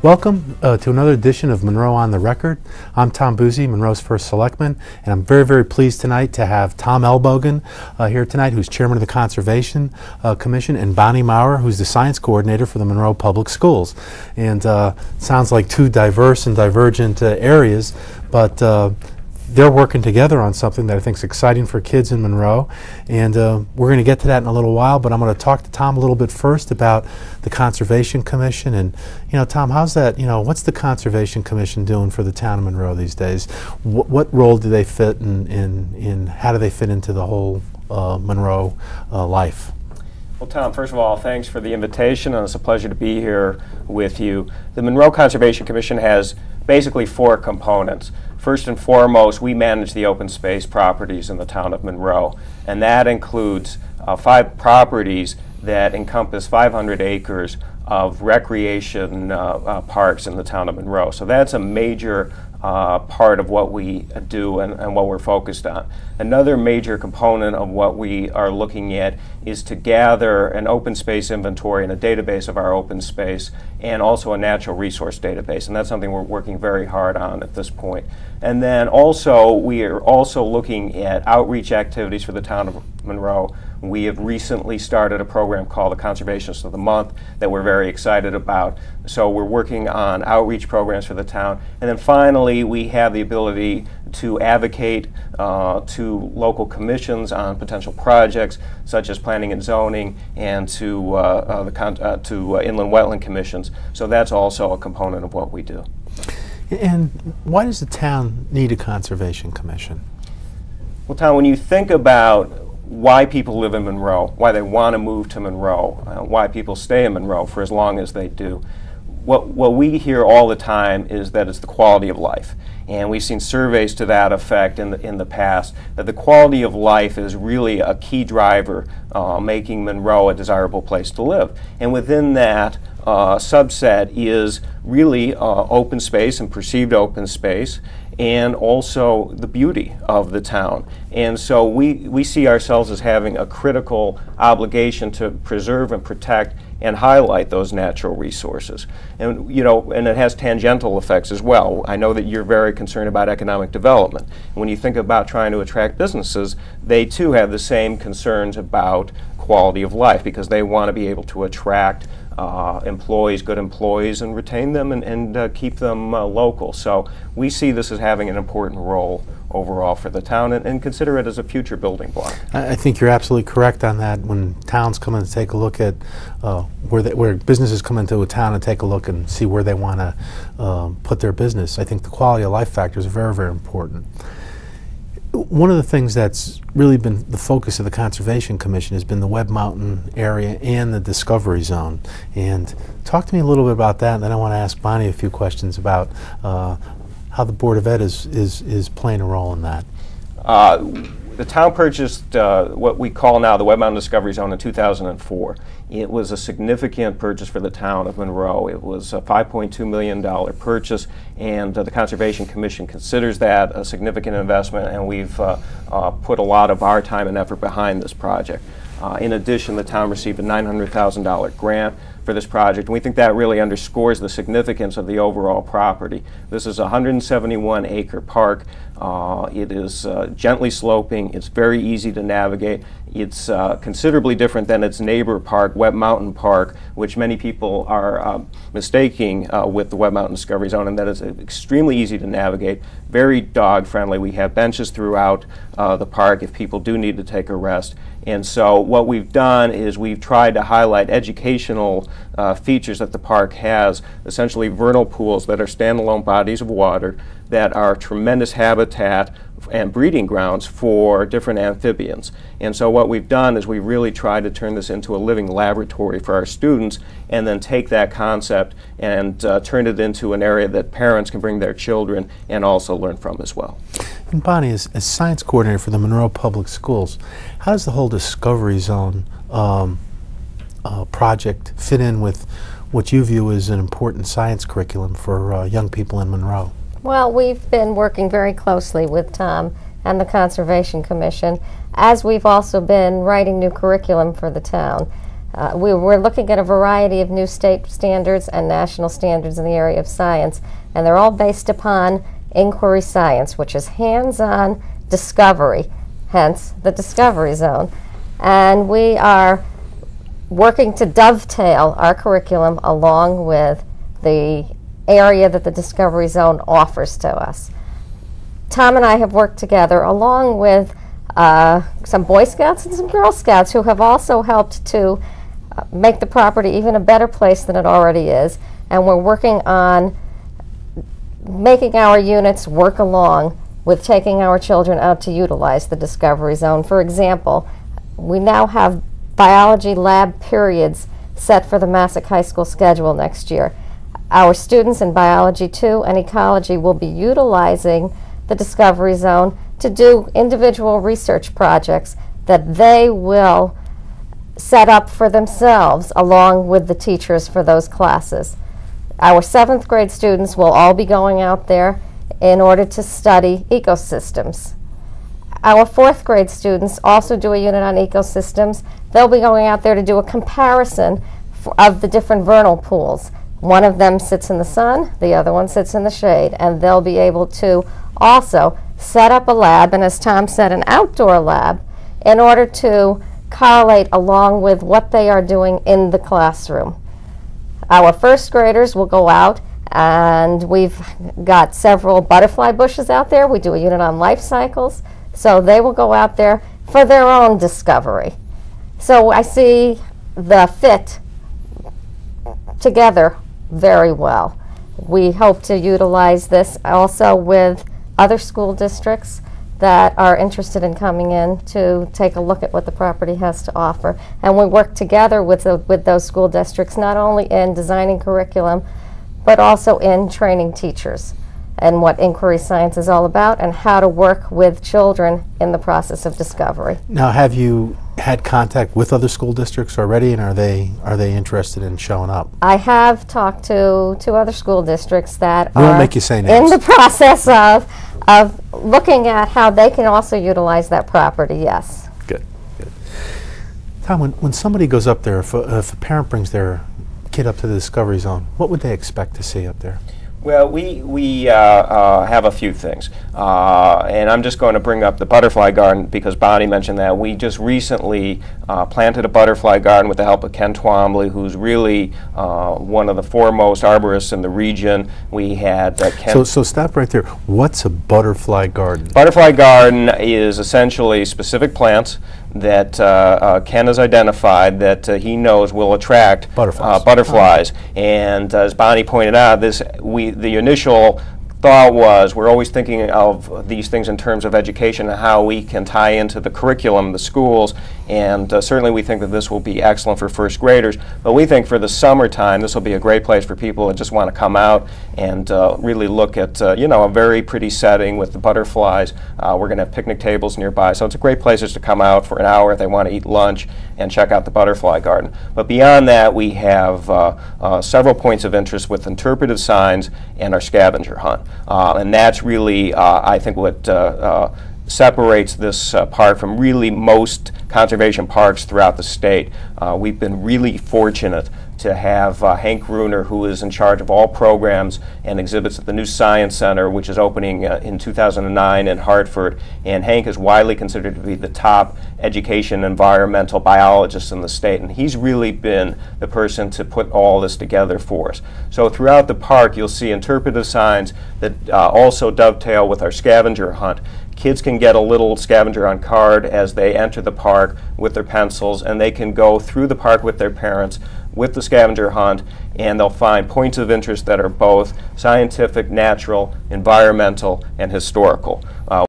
Welcome to another edition of Monroe on the Record. I'm Tom Boozy, Monroe's first selectman, and I'm very, very pleased tonight to have Tom Elbogen here tonight, who's chairman of the Conservation Commission, and Bonnie Maurer, who's the science coordinator for the Monroe Public Schools. And sounds like two diverse and divergent areas, but they're working together on something that I think is exciting for kids in Monroe, and we're going to get to that in a little while, but I'm going to talk to Tom a little bit first about the Conservation Commission. And, you know, Tom, how's that, what's the Conservation Commission doing for the town of Monroe these days? What role do they fit in how do they fit into the whole Monroe life? Well, Tom, first of all, thanks for the invitation, and it's a pleasure to be here with you. The Monroe Conservation Commission has basically four components. First and foremost, we manage the open space properties in the town of Monroe, and that includes 5 properties that encompass 500 acres of recreation parks in the town of Monroe. So that's a major part of what we do and what we're focused on. Another major component of what we are looking at is to gather an open space inventory and a database of our open space, and also a natural resource database, and that's something we're working very hard on at this point. And then also, we are also looking at outreach activities for the town of Monroe. We have recently started a program called the Conservationists of the Month that we're very excited about. So we're working on outreach programs for the town. And then finally, we have the ability to advocate to local commissions on potential projects, such as planning and zoning, and to inland wetland commissions. So that's also a component of what we do. And why does the town need a Conservation Commission? Well, Tom, when you think about why people live in Monroe, why they want to move to Monroe, why people stay in Monroe for as long as they do, what we hear all the time is that it's the quality of life. And we've seen surveys to that effect in the past, that the quality of life is really a key driver making Monroe a desirable place to live. And within that subset is really open space and perceived open space, and also the beauty of the town. And so we see ourselves as having a critical obligation to preserve and protect and highlight those natural resources. And and it has tangential effects as well. I know that you're very concerned about economic development. When you think about trying to attract businesses, they too have the same concerns about quality of life, because they want to be able to attract employees, good employees, and retain them and keep them local. So we see this as having an important role overall for the town, and consider it as a future building block. I think you're absolutely correct on that. When towns come in to take a look at where businesses come into a town and take a look and see where they want to put their business, I think the quality of life factor is very, very important. One of the things that's really been the focus of the Conservation Commission has been the Webb Mountain area and the Discovery Zone. And talk to me a little bit about that, and then I want to ask Bonnie a few questions about how the Board of Ed is playing a role in that. The town purchased what we call now the Webb Mountain Discovery Zone in 2004. It was a significant purchase for the town of Monroe. It was a $5.2 million purchase, and the Conservation Commission considers that a significant investment, and we've put a lot of our time and effort behind this project. In addition, the town received a $900,000 grant for this project, and we think that really underscores the significance of the overall property. This is a 171-acre park. It is gently sloping. It's very easy to navigate. It's considerably different than its neighbor park, Webb Mountain Park, which many people are mistaking with the Webb Mountain Discovery Zone, and that is extremely easy to navigate, very dog-friendly. We have benches throughout the park if people do need to take a rest. And so what we've done is we've tried to highlight educational features that the park has, essentially vernal pools that are standalone bodies of water that are tremendous habitat and breeding grounds for different amphibians. And so what we've done is we really tried to turn this into a living laboratory for our students, and then take that concept and turn it into an area that parents can bring their children and also learn from as well. And Bonnie, as science coordinator for the Monroe Public Schools, how does the whole Discovery Zone project fit in with what you view as an important science curriculum for young people in Monroe? Well, we've been working very closely with Tom and the Conservation Commission, as we've also been writing new curriculum for the town. We're looking at a variety of new state standards and national standards in the area of science, and they're all based upon inquiry science, which is hands-on discovery, hence the Discovery Zone. And we are working to dovetail our curriculum along with the area that the Discovery Zone offers to us. Tom and I have worked together along with some Boy Scouts and some Girl Scouts who have also helped to make the property even a better place than it already is. And we're working on making our units work along with taking our children out to utilize the Discovery Zone. For example, we now have biology lab periods set for the Massac High School schedule next year. Our students in Biology 2 and Ecology will be utilizing the Discovery Zone to do individual research projects that they will set up for themselves along with the teachers for those classes. Our 7th grade students will all be going out there in order to study ecosystems. Our 4th grade students also do a unit on ecosystems. They'll be going out there to do a comparison of the different vernal pools. One of them sits in the sun, the other one sits in the shade, and they'll be able to also set up a lab, and as Tom said, an outdoor lab, in order to correlate along with what they are doing in the classroom. Our 1st graders will go out, and we've got several butterfly bushes out there. We do a unit on life cycles, so they will go out there for their own discovery. So I see the fit together very well. We hope to utilize this also with other school districts that are interested in coming in to take a look at what the property has to offer. And we work together with those school districts, not only in designing curriculum, but also in training teachers and what inquiry science is all about and how to work with children in the process of discovery. Now, have you had contact with other school districts already, and are they interested in showing up? I have talked to other school districts that We won't are make you say in names. the process of looking at how they can also utilize that property, yes. Good, good. Tom, when somebody goes up there, if a parent brings their kid up to the Discovery Zone, what would they expect to see up there? Well, we have a few things, and I'm just going to bring up the butterfly garden because Bonnie mentioned that. We just recently planted a butterfly garden with the help of Ken Twombly, who's really one of the foremost arborists in the region. We had Ken. So stop right there. What's a butterfly garden? Butterfly garden is essentially specific plants that Ken has identified that he knows will attract butterflies. And as Bonnie pointed out, the initial thought was we're always thinking of these things in terms of education and how we can tie into the curriculum, the schools, and certainly we think that this will be excellent for 1st graders. But we think for the summertime this will be a great place for people that just want to come out and really look at a very pretty setting with the butterflies. We're going to have picnic tables nearby, so it's a great place just to come out for an hour if they want to eat lunch and check out the butterfly garden. But beyond that, we have several points of interest with interpretive signs and our scavenger hunt. And that's really, I think, what separates this park from really most conservation parks throughout the state. We've been really fortunate to have Hank Gruner, who is in charge of all programs and exhibits at the new Science Center, which is opening in 2009 in Hartford. And Hank is widely considered to be the top education environmental biologist in the state, and he's really been the person to put all this together for us. So throughout the park you'll see interpretive signs that also dovetail with our scavenger hunt. Kids can get a little scavenger hunt card as they enter the park with their pencils, and they can go through the park with their parents with the scavenger hunt, and they'll find points of interest that are both scientific, natural, environmental, and historical.